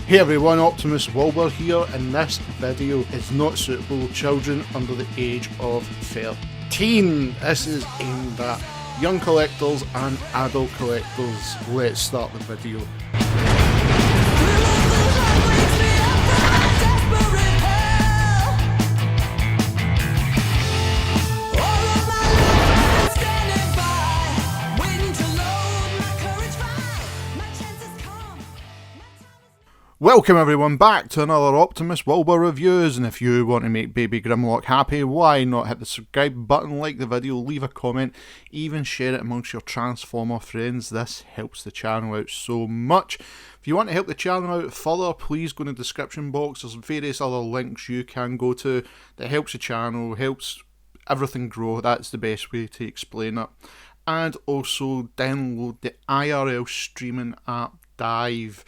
Hey everyone, Optimus Wilbur here, and this video is not suitable for children under the age of 13. This is aimed at young collectors and adult collectors. Let's start the video. Welcome everyone back to another Optimus Wilbur Reviews, and if you want to make Baby Grimlock happy, why not hit the subscribe button, like the video, leave a comment, even share it amongst your Transformer friends. This helps the channel out so much. If you want to help the channel out further, please go in the description box. There's various other links you can go to that helps the channel, helps everything grow. That's the best way to explain it. And also download the IRL streaming app Dive.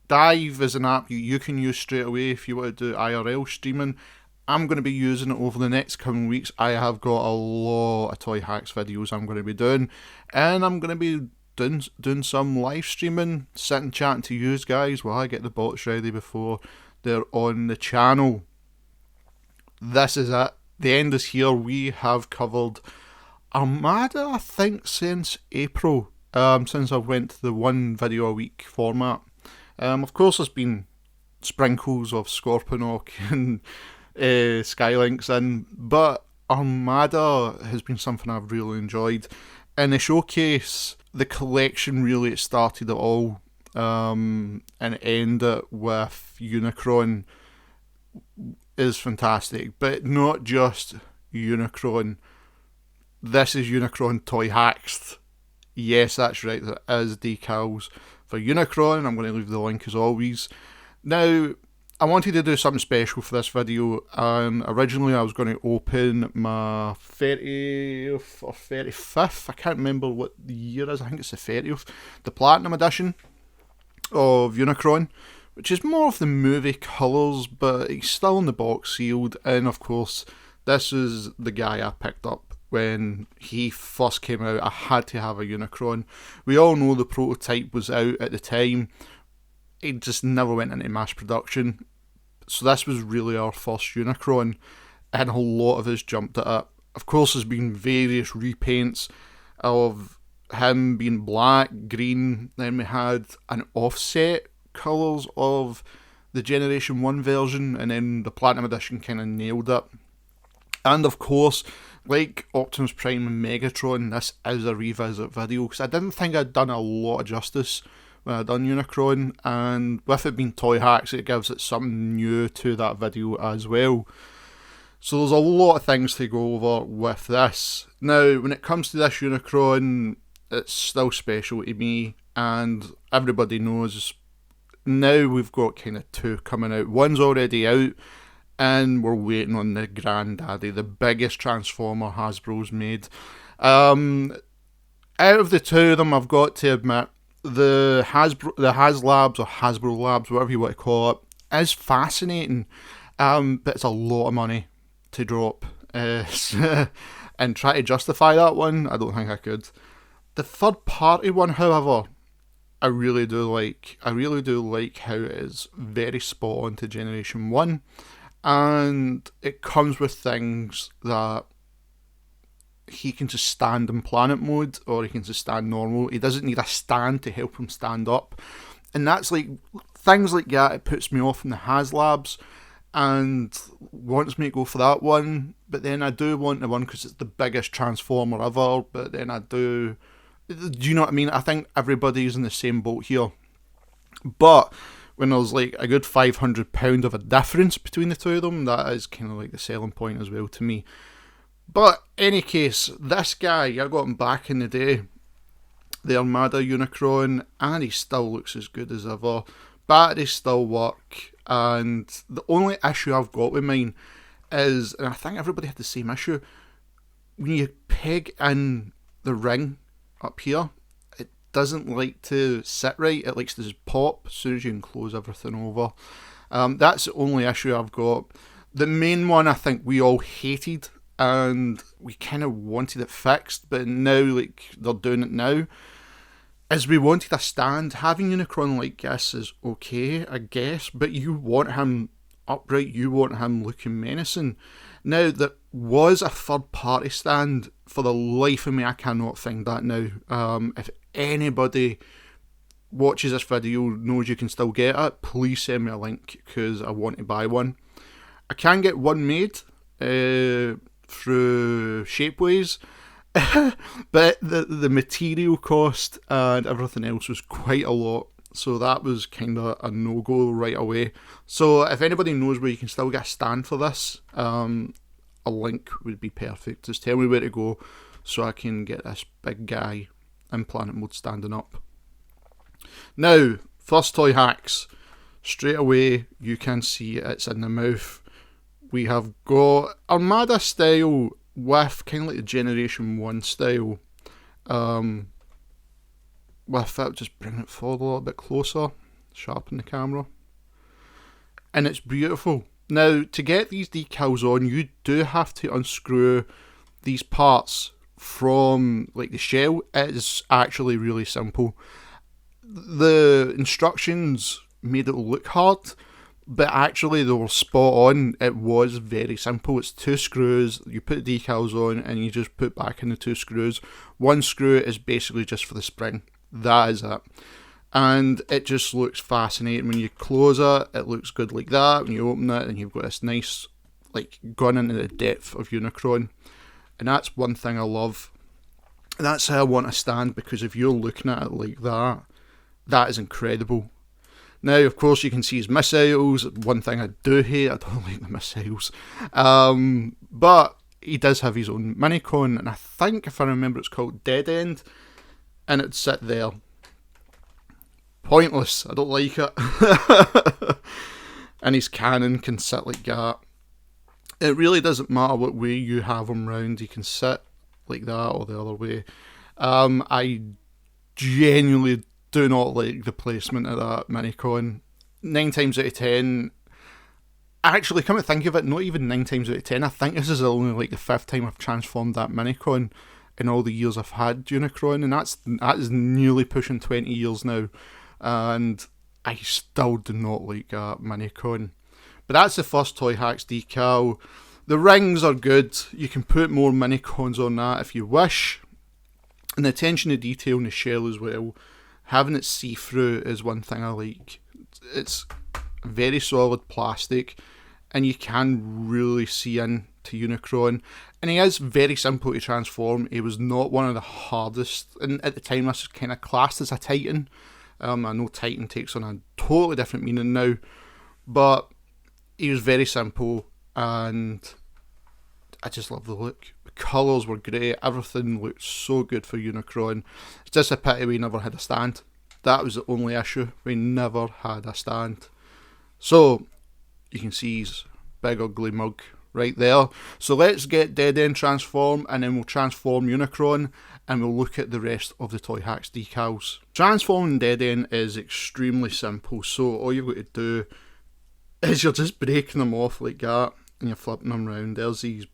Dive is an app you can use straight away if you want to do IRL streaming. I'm going to be using it over the next coming weeks. I have got a lot of Toyhax videos I'm going to be doing, and I'm going to be doing some live streaming, sitting chatting to you guys while I get the bots ready before they're on the channel. This is it. The end is here. We have covered Armada, I think, since April, since I went to the one video a week format. Of course, there's been sprinkles of Scorponok and Skylinks in, but Armada has been something I've really enjoyed. In the showcase, the collection really started it all, and ended with Unicron is fantastic, but not just Unicron. This is Unicron Toyhax. Yes, that's right, there is decals for Unicron. I'm going to leave the link as always. Now, I wanted to do something special for this video, and originally I was going to open my 30th or 35th, I can't remember what the year is, I think it's the 30th, the Platinum Edition of Unicron, which is more of the movie colours, but it's still in the box sealed, and of course, this is the guy I picked up when he first came out. I had to have a Unicron. We all know the prototype was out at the time. It just never went into mass production. So this was really our first Unicron, and a lot of us jumped at it. Of course, there's been various repaints of him being black, green. Then we had an offset colours of the Generation 1 version, and then the Platinum Edition kind of nailed it. And of course, like Optimus Prime and Megatron, this is a revisit video, because I didn't think I'd done a lot of justice when I done Unicron, and with it being Toyhax, it gives it something new to that video as well. So there's a lot of things to go over with this. Now, when it comes to this Unicron, it's still special to me, and everybody knows now we've got kind of two coming out. One's already out, and we're waiting on the granddaddy, the biggest Transformer Hasbro's made. Out of the two of them, I've got to admit, the HasLabs or Hasbro Labs, whatever you want to call it, is fascinating, but it's a lot of money to drop. And try to justify that one, I don't think I could. The third party one, however, I really do like. I really do like how it is very spot on to Generation 1. And it comes with things that he can just stand in planet mode, or he can just stand normal. He doesn't need a stand to help him stand up. And that's like, things like that, it puts me off in the HasLabs and wants me to go for that one. But then I do want the one because it's the biggest Transformer ever. But then I do you know what I mean? I think everybody's in the same boat here. But when there's like a good £500 of a difference between the two of them, that is kind of like the selling point as well to me. But any case, this guy, I got him back in the day, the Armada Unicron, and he still looks as good as ever. Batteries still work, and the only issue I've got with mine is, and I think everybody had the same issue, when you peg in the ring up here, doesn't like to sit right. It likes to just pop as soon as you can close everything over. That's the only issue I've got. The main one I think we all hated, and we kind of wanted it fixed, but now like they're doing it now. is we wanted a stand. Having Unicron like this is okay, I guess, but you want him upright, you want him looking menacing. Now, there was a third-party stand. For the life of me, I cannot find that now. If anybody watches this video knows you can still get it, please send me a link, because I want to buy one. I can get one made through Shapeways, but the material cost and everything else was quite a lot, so that was kind of a no-go right away. So if anybody knows where you can still get a stand for this, a link would be perfect. Just tell me where to go so I can get this big guy in planet mode standing up. Now, first Toyhax. Straight away you can see it's in the mouth. We have got Armada style with kind of like the Generation 1 style. With it, just bring it forward a little bit closer, sharpen the camera. And it's beautiful. Now, to get these decals on, you do have to unscrew these parts from like the shell. It is actually really simple. The instructions made it look hard, but actually they were spot on. It was very simple. It's 2 screws, you put decals on and you just put back in the 2 screws. 1 screw is basically just for the spring. That is it. And it just looks fascinating. When you close it, it looks good like that. When you open it, and you've got this nice, like, gone into the depth of Unicron. And that's one thing I love. And that's how I want to stand, because if you're looking at it like that, that is incredible. Now, of course, you can see his missiles. One thing I do hate, I don't like the missiles. But he does have his own minicon, and I think, if I remember, it's called Dead End, and it'd sit there. Pointless, I don't like it. And his cannon can sit like that. It really doesn't matter what way you have him round, he can sit like that or the other way. I genuinely do not like the placement of that minicon. 9 times out of 10, actually, come to think of it, not even 9 times out of 10, I think this is only like the 5th time I've transformed that minicon in all the years I've had Unicron, and that is nearly pushing 20 years now, and I still do not like that minicon. But that's the first Toyhax decal. The rings are good. You can put more minicons on that if you wish. And the attention to detail in the shell as well. Having it see-through is one thing I like. It's very solid plastic, and you can really see into Unicron. And he is very simple to transform. He was not one of the hardest, and at the time this was kind of classed as a Titan. I know Titan takes on a totally different meaning now, but he was very simple, and I just love the look. The colours were great, everything looked so good for Unicron. It's just a pity we never had a stand. That was the only issue, we never had a stand. So, you can see his big ugly mug right there. So let's get Dead End transform, and then we'll transform Unicron, and we'll look at the rest of the Toyhax decals. Transforming Dead End is extremely simple, so all you've got to do is you're just breaking them off like that, and you're flipping them round. There's his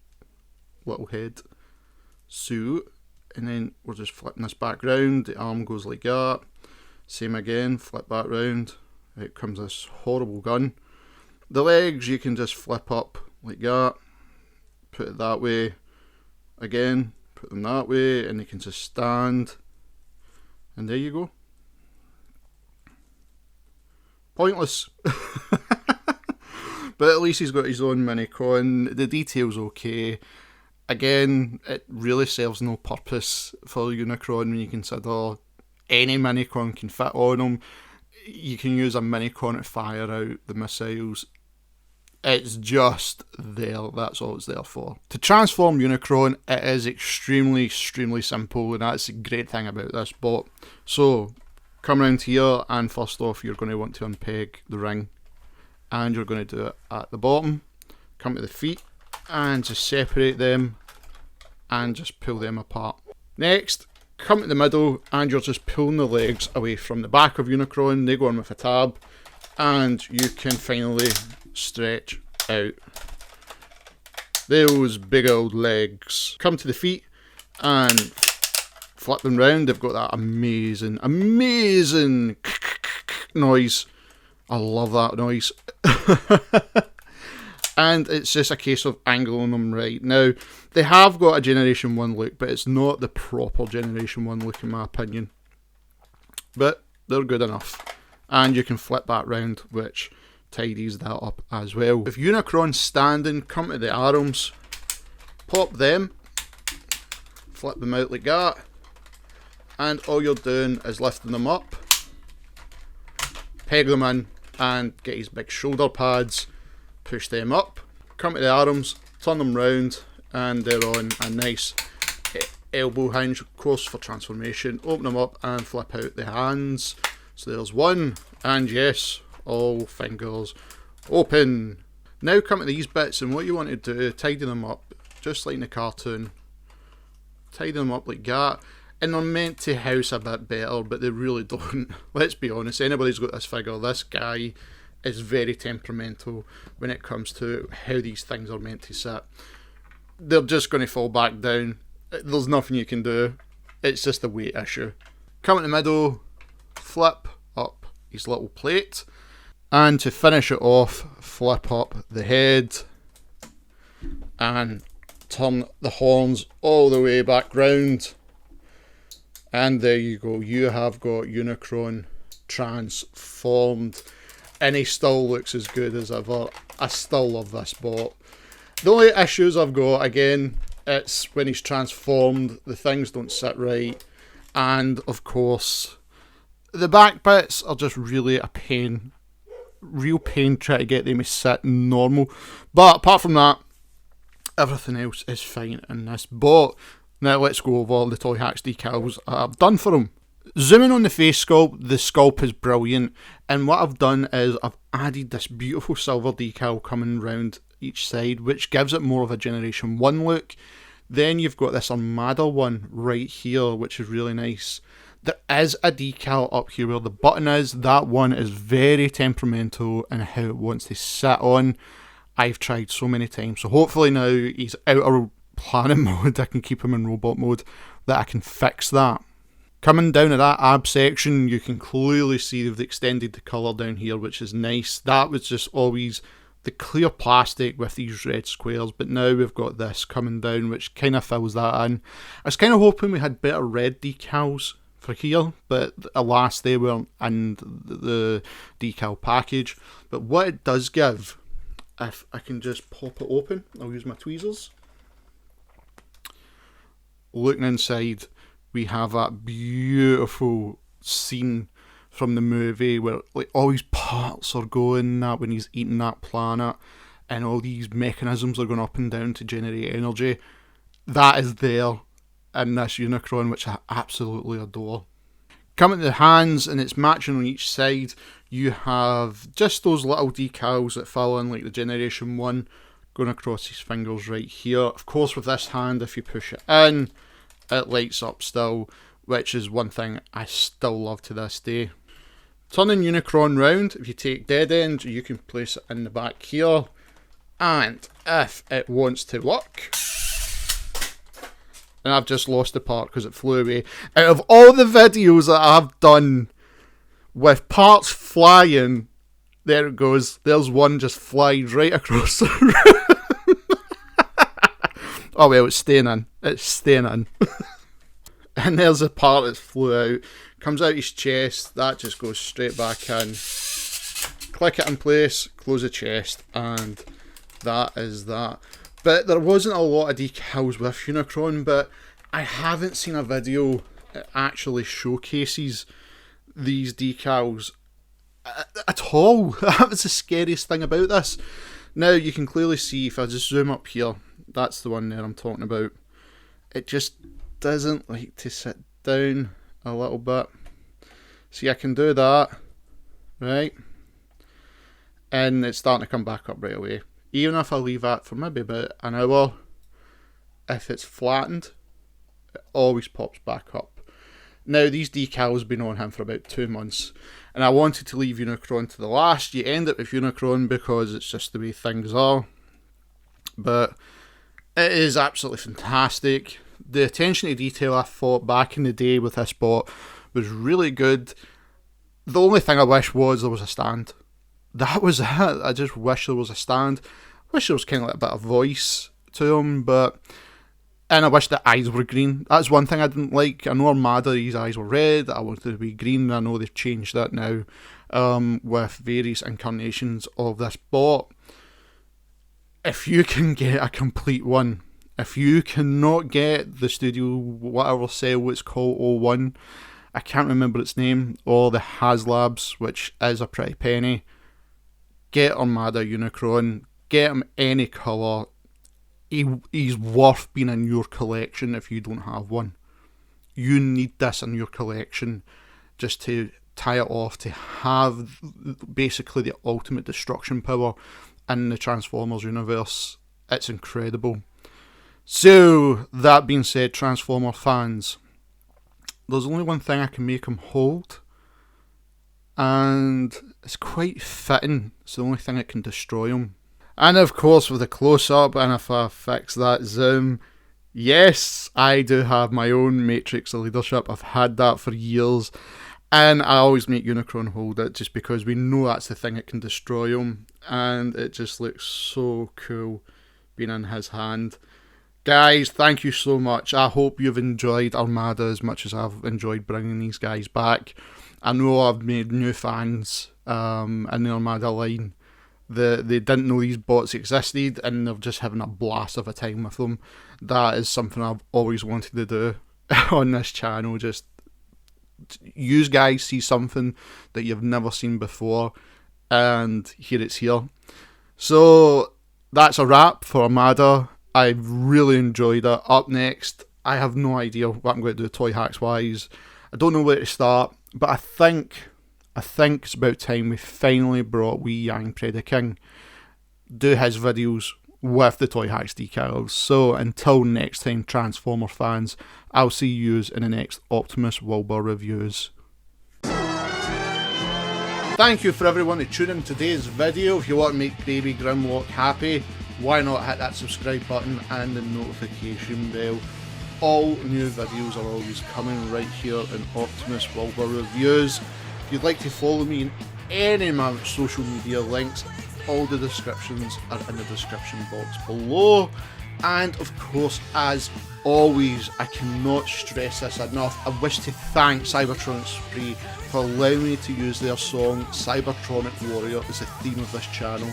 little head. So, and then we're just flipping this back round, the arm goes like that, same again, flip back round, out comes this horrible gun. The legs you can just flip up like that, put it that way, again, put them that way, and they can just stand, and there you go. Pointless. But at least he's got his own minicon, the detail's okay. Again, it really serves no purpose for Unicron when you consider any minicon can fit on him. You can use a minicon to fire out the missiles. It's just there, that's all it's there for. To transform Unicron, it is extremely simple, and that's the great thing about this bot. So, come around here, and first off you're going to want to unpeg the ring, and you're going to do it at the bottom. Come to the feet, and just separate them, and just pull them apart. Next, come to the middle, and you're just pulling the legs away from the back of Unicron. They go on with a tab, and you can finally stretch out those big old legs. Come to the feet and Flip them round, they've got that amazing noise. I love that noise. And it's just a case of angling them right. Now, they have got a Generation 1 look, but it's not the proper Generation 1 look in my opinion. But they're good enough. And you can flip that round, which tidies that up as well. If Unicron's standing, come to the arms, pop them, flip them out like that, and all you're doing is lifting them up, peg them in, and get his big shoulder pads, push them up, come to the arms, turn them round, and they're on a nice elbow hinge, of course, for transformation. Open them up and flip out the hands. So there's one, and yes, all fingers open. Now come to these bits, and what you want to do, tidy them up, just like in the cartoon. Tidy them up like that. And they're meant to house a bit better, but they really don't. Let's be honest, anybody's got this figure, this guy is very temperamental when it comes to how these things are meant to sit. They're just going to fall back down. There's nothing you can do. It's just a weight issue. Come in the middle, flip up his little plate, and to finish it off, flip up the head and turn the horns all the way back round. And there you go, you have got Unicron transformed. And he still looks as good as ever. I still love this bot. The only issues I've got, again, it's when he's transformed, the things don't sit right. And, of course, the back bits are just really a pain. Real pain trying to get them to sit normal. But apart from that, everything else is fine in this bot. Now let's go over the Toyhax decals I've done for him. Zooming on the face sculpt, the sculpt is brilliant, and what I've done is I've added this beautiful silver decal coming round each side, which gives it more of a Generation 1 look. Then you've got this Armada one right here, which is really nice. There is a decal up here where the button is. That one is very temperamental in how it wants to sit on. I've tried so many times, so hopefully now he's out of planet mode, I can keep him in robot mode, that I can fix that. Coming down to that ab section, you can clearly see they've extended the colour down here, which is nice. That was just always the clear plastic with these red squares, but now we've got this coming down, which kind of fills that in. I was kind of hoping we had better red decals for here, but alas, they weren't in the decal package. But what it does give, if I can just pop it open, I'll use my tweezers. Looking inside, we have that beautiful scene from the movie where like all these parts are going that when he's eating that planet and all these mechanisms are going up and down to generate energy. That is there in this Unicron, which I absolutely adore. Coming to the hands, and it's matching on each side, you have just those little decals that fill in like the Generation 1 going across his fingers right here. Of course, with this hand, if you push it in, it lights up still, which is one thing I still love to this day. Turning Unicron round, if you take dead end, you can place it in the back here, and if it wants to work, and I've just lost the part because it flew away. Out of all the videos that I've done with parts flying, there it goes, there's one just flies right across the room. Oh well, it's staying in. It's staying in. And there's a part that flew out. Comes out his chest. That just goes straight back in. Click it in place. Close the chest. And that is that. But there wasn't a lot of decals with Unicron. But I haven't seen a video that actually showcases these decals at all. That was the scariest thing about this. Now you can clearly see, if I just zoom up here, that's the one there I'm talking about. It just doesn't like to sit down a little bit. See, I can do that, right? And it's starting to come back up right away. Even if I leave that for maybe about an hour, if it's flattened, it always pops back up. Now, these decals have been on him for about 2 months, and I wanted to leave Unicron to the last. You end up with Unicron because it's just the way things are. But it is absolutely fantastic. The attention to detail I thought back in the day with this bot was really good. The only thing I wish was there was a stand. That was it. I just wish there was a stand. I wish there was kind of like a bit of voice to him, and I wish the eyes were green. That's one thing I didn't like. I know Armada, his eyes were red. I wanted to be green. I know they've changed that now with various incarnations of this bot. If you can get a complete one, if you cannot get the studio, whatever cell it's called, 01, I can't remember its name, or the HasLabs, which is a pretty penny, get Armada Unicron, get him any colour. He's worth being in your collection if you don't have one. You need this in your collection just to tie it off, to have basically the ultimate destruction power in the Transformers universe. It's incredible. So, that being said, Transformer fans, there's only one thing I can make him hold, and it's quite fitting. It's the only thing that can destroy him. And of course, with the close-up, and if I fix that zoom, yes, I do have my own Matrix of Leadership. I've had that for years, and I always make Unicron hold it just because we know that's the thing that can destroy him, and it just looks so cool being in his hand. Guys, thank you so much. I hope you've enjoyed Armada as much as I've enjoyed bringing these guys back. I know I've made new fans in the Armada line. They didn't know these bots existed, and they're just having a blast of a time with them. That is something I've always wanted to do on this channel. Just you guys see something that you've never seen before, and here it's here. So that's a wrap for Armada. I've really enjoyed it. Up next, I have no idea what I'm going to do Toyhax wise. I don't know where to start, but I think it's about time we finally brought wee Yang Predaking do his videos with the Toyhax decals. So until next time, Transformer fans, I'll see yous in the next Optimus Wilbur reviews. Thank you for everyone to tune in today's video. If you want to make Baby Grimlock happy, why not hit that subscribe button and the notification bell. All new videos are always coming right here in Optimus Wilbur reviews. If you'd like to follow me in any of my social media links, all the descriptions are in the description box below. And of course, as always, I cannot stress this enough, I wish to thank Cybertronic Spree for allowing me to use their song Cybertronic Warrior as the theme of this channel.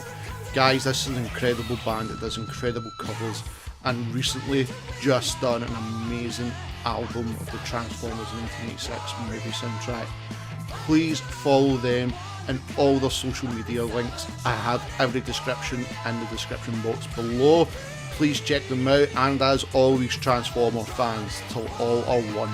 Guys, this is an incredible band that does incredible covers, and recently just done an amazing album of the Transformers 1986 movie soundtrack. Please follow them and all their social media links. I have every description in the description box below. Please check them out, and as always, Transformer fans, till all are one.